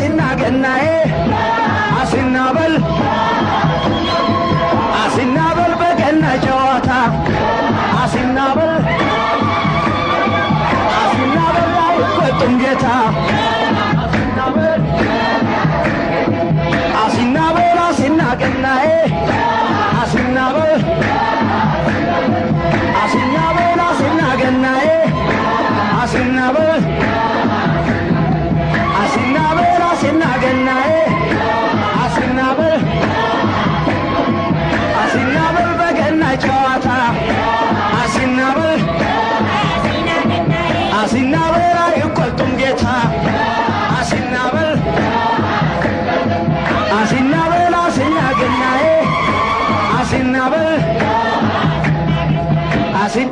አሲናገናዬ አሲናበል አሲናበል በገና ጨዋታ አሲናበል አሲናበል አይቆጡም ጌታ አሲናበል አሲናገናዬ አሲናበል አሲናበል አሲናገናዬ አሲናበል አሲናበል አሲናገናዬ አሲናበል አሲናበል በገና ጨዋታ አሲናበል አሲናበል አይቆጡም ጌታ አሲናበል አሲናበል አሲናገናዬ አሲናበል አሲን